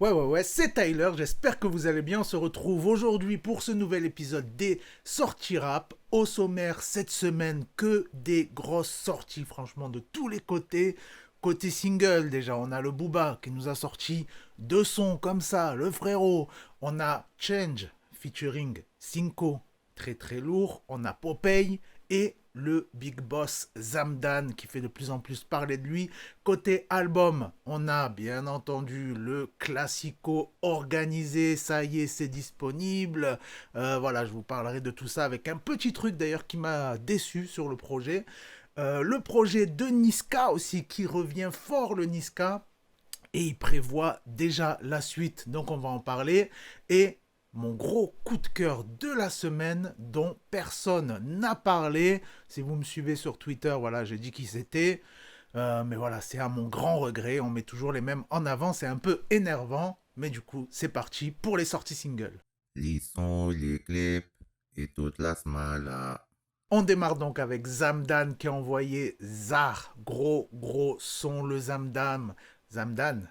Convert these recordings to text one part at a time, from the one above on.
Ouais, c'est Tyler, j'espère que vous allez bien. On se retrouve aujourd'hui pour ce nouvel épisode des sorties rap. Au sommaire, cette semaine, que des grosses sorties, franchement, de tous les côtés. Côté single, déjà, on a le Booba qui nous a sorti deux sons comme ça, le frérot. On a Change featuring Cinco, très très lourd. On a Popeye et le Big Boss Zamdan qui fait de plus en plus parler de lui. Côté album, on a bien entendu le classico organisé, ça y est, c'est disponible. Voilà, je vous parlerai de tout ça avec un petit truc d'ailleurs qui m'a déçu sur le projet. Le projet de Niska aussi qui revient fort, le Niska, et il prévoit déjà la suite, donc on va en parler. Et mon gros coup de cœur de la semaine dont personne n'a parlé. Si vous me suivez sur Twitter, voilà, j'ai dit qui c'était. Mais voilà, c'est à mon grand regret. On met toujours les mêmes en avant. C'est un peu énervant. Mais du coup, c'est parti pour les sorties singles. Les sons, les clips et toute la smala. On démarre donc avec Zamdan qui a envoyé Zar. Gros son, le Zamdan. Zamdan,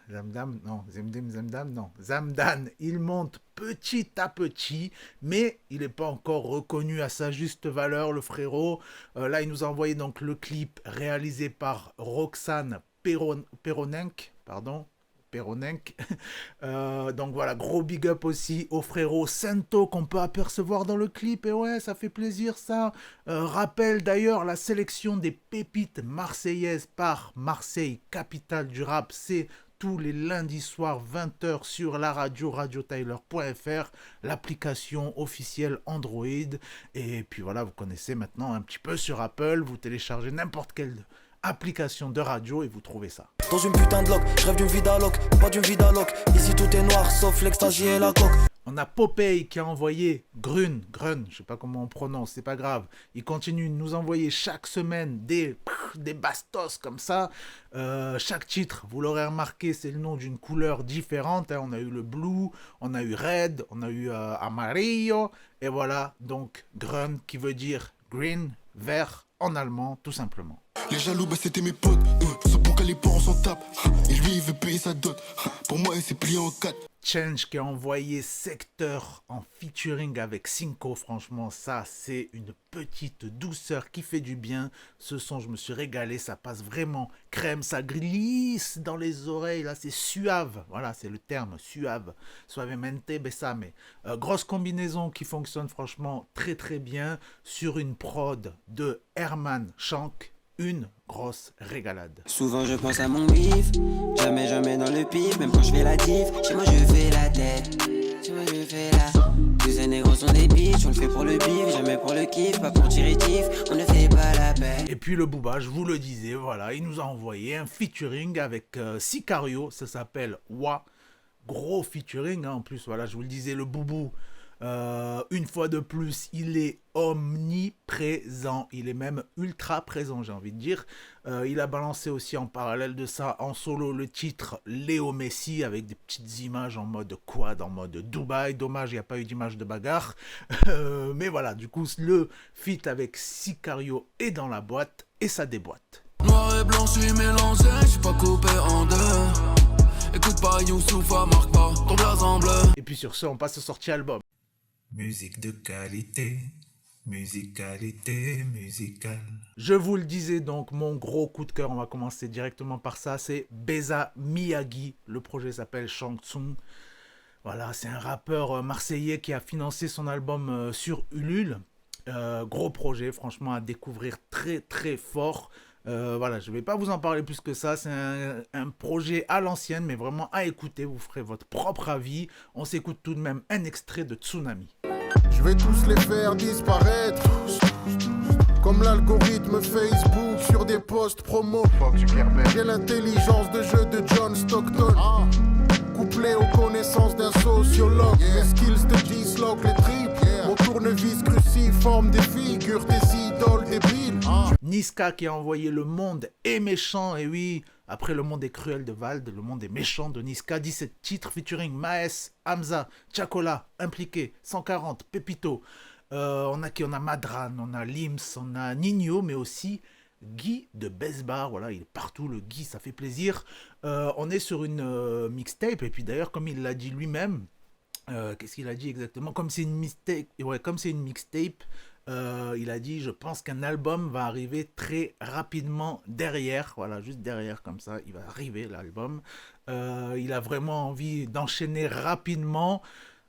non, Zamdan, non. Zamdan, il monte petit à petit, mais il n'est pas encore reconnu à sa juste valeur, le frérot. Là, il nous a envoyé donc le clip réalisé par Roxane Peronenk, pardon, Peronenk. Donc voilà, gros big up aussi au frérot Sento qu'on peut apercevoir dans le clip. Et ouais, ça fait plaisir ça. Rappelle d'ailleurs la sélection des pépites marseillaises par Marseille, capitale du rap. C'est tous les lundis soirs 20h sur la radio radiotyler.fr, l'application officielle Android. Et puis voilà, vous connaissez maintenant un petit peu sur Apple. Vous téléchargez n'importe quelle application de radio et vous trouvez ça. Dans une putain de loc, je rêve d'une vie d'alloc, pas d'une vie d'alloc. Ici tout est noir sauf l'extasie et la coque. On a Popeye qui a envoyé Grun, je sais pas comment on prononce, c'est pas grave. Il continue de nous envoyer chaque semaine des bastos comme ça. Chaque titre, vous l'aurez remarqué, c'est le nom d'une couleur différente. On a eu le blue, on a eu red, on a eu amarillo. Et voilà, donc Grun qui veut dire green, vert en allemand, tout simplement. Les jaloux, bah c'était mes potes, c'est pour que les parents s'en tapent. Et lui, il veut payer sa dot. Pour moi, il s'est plié en 4. Change qui a envoyé Secteur en featuring avec Cinco, franchement ça c'est une petite douceur qui fait du bien. Ce son je me suis régalé, ça passe vraiment crème, ça glisse dans les oreilles, là c'est suave, voilà c'est le terme, suave, suavemente besame. Grosse combinaison qui fonctionne franchement très très bien sur une prod de Herman Shank. Une grosse régalade. Souvent je pense à mon bif, jamais dans le pif. Même quand je fais la diff, chez moi je fais la tête. Chez moi je fais la... Tous ces négros sont des bitches, on le fait pour le bif, jamais pour le kiff, pas pour tirer tif, on ne fait pas la paix. Et puis le Booba, je vous le disais, voilà, il nous a envoyé un featuring avec Sicario, ça s'appelle Wa. Gros featuring, hein, en plus, voilà, je vous le disais, le Boubou. Une fois de plus, il est omniprésent, il est même ultra présent, j'ai envie de dire. Il a balancé aussi en parallèle de ça, en solo, le titre Léo Messi avec des petites images en mode quad, en mode Dubaï. Dommage, il n'y a pas eu d'image de bagarre. Mais voilà, du coup, le feat avec Sicario est dans la boîte et ça déboîte. Noir et blanc, je suis mélangé, je suis pas coupé en deux. Écoute pas Youssoufa, marque pas ton blaze en bleu. Et puis sur ce, on passe au sortie album. Musique de qualité, musicalité, musicale. Je vous le disais donc, mon gros coup de cœur, on va commencer directement par ça, c'est Beza Miyagi. Le projet s'appelle Shang Tsung. Voilà, c'est un rappeur marseillais qui a financé son album sur Ulule. Gros projet, franchement, à découvrir très très fort. Voilà, je ne vais pas vous en parler plus que ça. C'est un projet à l'ancienne, mais vraiment à écouter. Vous ferez votre propre avis. On s'écoute tout de même un extrait de Tsunami. Je vais tous les faire disparaître. Comme l'algorithme Facebook sur des posts promo. J'ai l'intelligence de jeu de John Stockton. Couplé aux connaissances d'un sociologue. Mes skills de disloquent les tripes. Mon tournevis cruciforme des figures, des idoles débiles. Niska qui a envoyé Le Monde est méchant. Et oui, après Le Monde est cruel de Vald, Le Monde est méchant de Niska. 17 titres featuring Maes, Hamza, Chakola, Impliqué, 140, Pepito. On a Madran, on a Lims, on a Nino, mais aussi Guy de Besbar, voilà, il est partout, le Guy, ça fait plaisir. On est sur une mixtape, et puis d'ailleurs, comme il l'a dit lui-même, qu'est-ce qu'il a dit exactement? Comme c'est une mixtape, ouais, comme c'est une mixtape, il a dit, je pense qu'un album va arriver très rapidement derrière, voilà, juste derrière comme ça, il va arriver l'album. Il a vraiment envie d'enchaîner rapidement.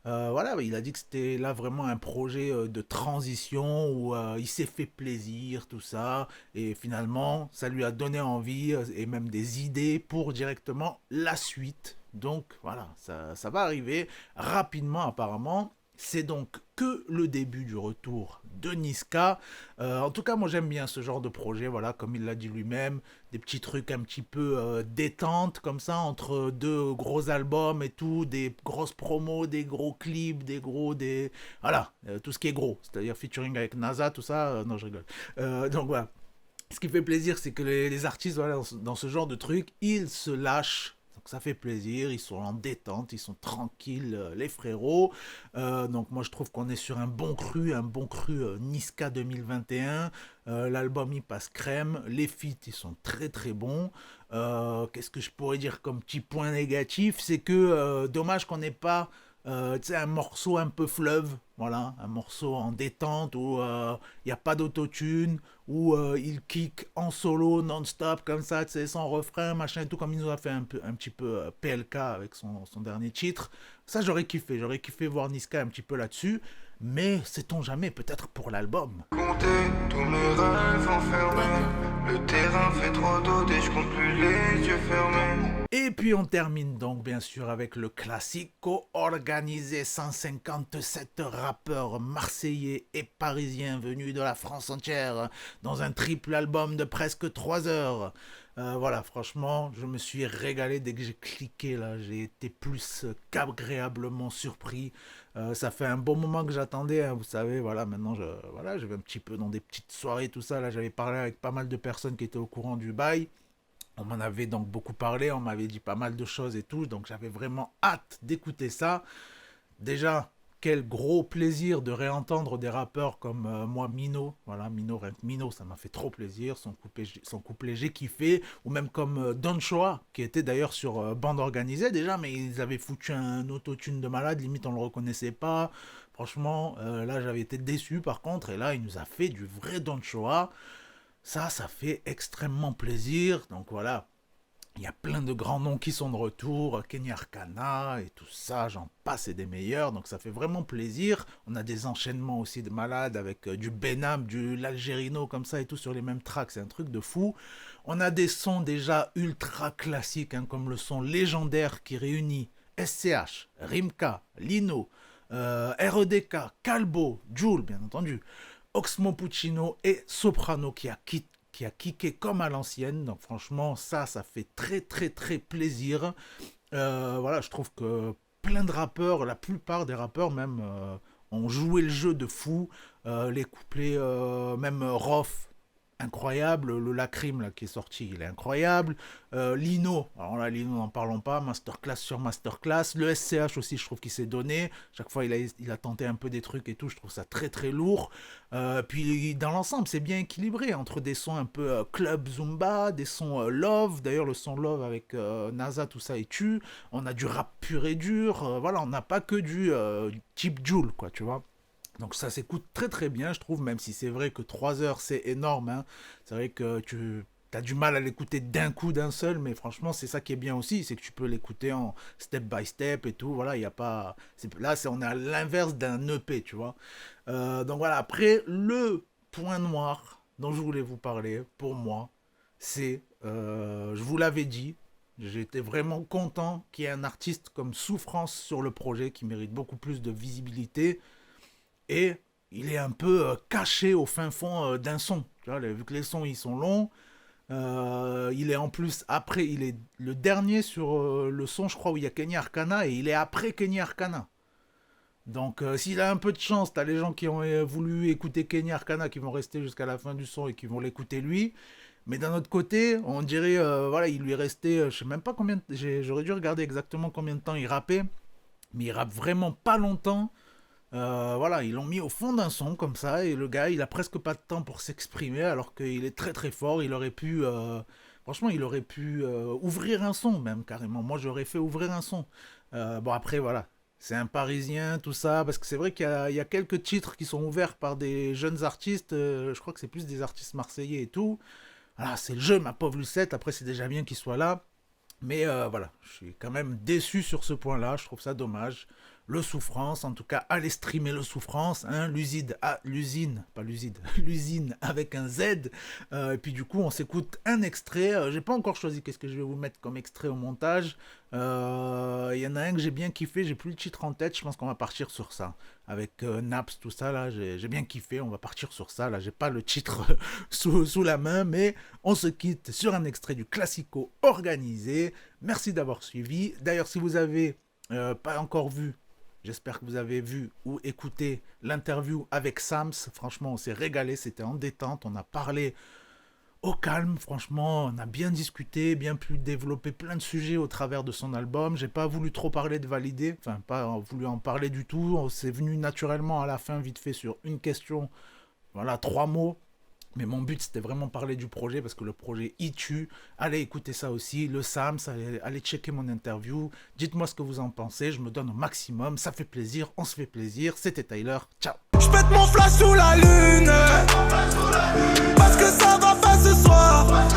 Voilà, il a dit que c'était là vraiment un projet de transition où il s'est fait plaisir, tout ça, et finalement, ça lui a donné envie et même des idées pour directement la suite. Donc voilà, ça va arriver rapidement apparemment. C'est donc que le début du retour de Niska. En tout cas, moi j'aime bien ce genre de projet, voilà, comme il l'a dit lui-même, des petits trucs un petit peu détente, comme ça, entre deux gros albums et tout, des grosses promos, des gros clips, voilà, tout ce qui est gros, c'est-à-dire featuring avec NASA, tout ça, non je rigole. Donc voilà, ce qui fait plaisir, c'est que les artistes, voilà, dans ce genre de trucs, ils se lâchent. Donc ça fait plaisir, ils sont en détente, ils sont tranquilles, les frérots. Donc moi je trouve qu'on est sur un bon cru Niska 2021. L'album il passe crème, les feats ils sont très très bons. Qu'est-ce que je pourrais dire comme petit point négatif, c'est que dommage qu'on n'ait pas un morceau un peu fleuve, voilà, un morceau en détente où il n'y a pas d'autotune, où il kick en solo non-stop comme ça, sans refrain, machin et tout, comme il nous a fait un petit peu PLK avec son dernier titre. Ça j'aurais kiffé voir Niska un petit peu là-dessus, mais sait-on jamais, peut-être pour l'album. Compter tous mes rêves enfermés, le terrain fait trop d'eau et je compte plus les yeux fermés. Et puis on termine donc bien sûr avec le classico organisé, 157 rappeurs marseillais et parisiens venus de la France entière dans un triple album de presque 3 heures. Voilà, franchement, je me suis régalé dès que j'ai cliqué là, j'ai été plus qu'agréablement surpris. Ça fait un bon moment que j'attendais, hein, vous savez, voilà, maintenant je vais un petit peu dans des petites soirées, tout ça, là j'avais parlé avec pas mal de personnes qui étaient au courant du bail. On m'en avait donc beaucoup parlé, on m'avait dit pas mal de choses et tout, donc j'avais vraiment hâte d'écouter ça. Déjà, quel gros plaisir de réentendre des rappeurs comme moi, Mino. Voilà, Mino, ça m'a fait trop plaisir. Son couplet j'ai kiffé. Ou même comme Don Choa, qui était d'ailleurs sur Bande Organisée déjà, mais ils avaient foutu un autotune de malade, limite on le reconnaissait pas. Franchement, là j'avais été déçu par contre, et là il nous a fait du vrai Don Choa. Ça fait extrêmement plaisir. Donc voilà, il y a plein de grands noms qui sont de retour, Kenny Arcana et tout ça, j'en passe et des meilleurs. Donc ça fait vraiment plaisir. On a des enchaînements aussi de malades avec du Benam, du l'Algérino comme ça et tout sur les mêmes tracks. C'est un truc de fou. On a des sons déjà ultra classiques, hein, comme le son légendaire qui réunit SCH, Rimka, Lino, REDK, Calbo, Jul bien entendu, Oxmo Puccino et Soprano qui a kické comme à l'ancienne. Donc franchement, ça fait très très très plaisir. Voilà, je trouve que plein de rappeurs, la plupart des rappeurs même, ont joué le jeu de fou. Les couplets, même Rof, incroyable. Le Lacrim là, qui est sorti, il est incroyable. Lino, alors là, Lino, n'en parlons pas. Masterclass sur masterclass. Le SCH aussi, je trouve qu'il s'est donné. Chaque fois, il a tenté un peu des trucs et tout. Je trouve ça très très lourd. Puis dans l'ensemble, c'est bien équilibré entre des sons un peu club zumba, des sons love. D'ailleurs, le son love avec NASA, tout ça est tu. On a du rap pur et dur. Voilà, on n'a pas que du type Jul, quoi, tu vois. Donc ça s'écoute très très bien, je trouve, même si c'est vrai que 3 heures c'est énorme. Hein. C'est vrai que tu as du mal à l'écouter d'un coup, d'un seul, mais franchement c'est ça qui est bien aussi, c'est que tu peux l'écouter en step by step et tout. Voilà, il y a pas... on est à l'inverse d'un EP, tu vois. Donc voilà, après, le point noir dont je voulais vous parler, pour moi, c'est, je vous l'avais dit, j'étais vraiment content qu'il y ait un artiste comme Souffrance sur le projet qui mérite beaucoup plus de visibilité. Et il est un peu caché au fin fond d'un son. Tu vois, vu que les sons ils sont longs, il est en plus après, il est le dernier sur le son, je crois, où il y a Kenny Arcana, et il est après Kenny Arcana. Donc s'il a un peu de chance, t'as les gens qui ont voulu écouter Kenny Arcana qui vont rester jusqu'à la fin du son et qui vont l'écouter lui. Mais d'un autre côté, on dirait, voilà, il lui est resté, je sais même pas combien, j'aurais dû regarder exactement combien de temps il rappait, mais il rappe vraiment pas longtemps. Voilà, ils l'ont mis au fond d'un son comme ça, et le gars, il a presque pas de temps pour s'exprimer, alors qu'il est très très fort. Il aurait pu, franchement, il aurait pu ouvrir un son même carrément. Moi, j'aurais fait ouvrir un son. Bon après, voilà, c'est un Parisien, tout ça, parce que c'est vrai qu'il y a quelques titres qui sont ouverts par des jeunes artistes. Je crois que c'est plus des artistes marseillais et tout. Voilà, c'est le jeu, ma pauvre Lucette. Après, c'est déjà bien qu'il soit là. Mais voilà, je suis quand même déçu sur ce point-là, je trouve ça dommage. Le Souffrance, en tout cas, allez streamer le Souffrance, hein, l'usine, pas l'usine, l'usine avec un Z. Et puis du coup, on s'écoute un extrait. J'ai pas encore choisi qu'est-ce que je vais vous mettre comme extrait au montage. Il y en a un que j'ai bien kiffé, j'ai plus le titre en tête, je pense qu'on va partir sur ça. Avec Naps, tout ça, là, j'ai bien kiffé, on va partir sur ça. Là, j'ai pas le titre sous la main, mais on se quitte sur un extrait du Classico organisé. Merci d'avoir suivi. D'ailleurs, si vous avez pas encore vu, j'espère que vous avez vu ou écouté l'interview avec Sams. Franchement, on s'est régalé, c'était en détente, on a parlé au calme, franchement, on a bien discuté, bien pu développer plein de sujets au travers de son album. J'ai pas voulu trop parler de Validé, enfin pas voulu en parler du tout. C'est venu naturellement à la fin, vite fait, sur une question, voilà, 3 mots. Mais mon but, c'était vraiment parler du projet, parce que le projet, il tue. Allez écouter ça aussi, le Sams, allez checker mon interview. Dites-moi ce que vous en pensez, je me donne au maximum, ça fait plaisir, on se fait plaisir. C'était Tyler, ciao. Je pète mon flash sous la lune, parce que ça va pas ce soir.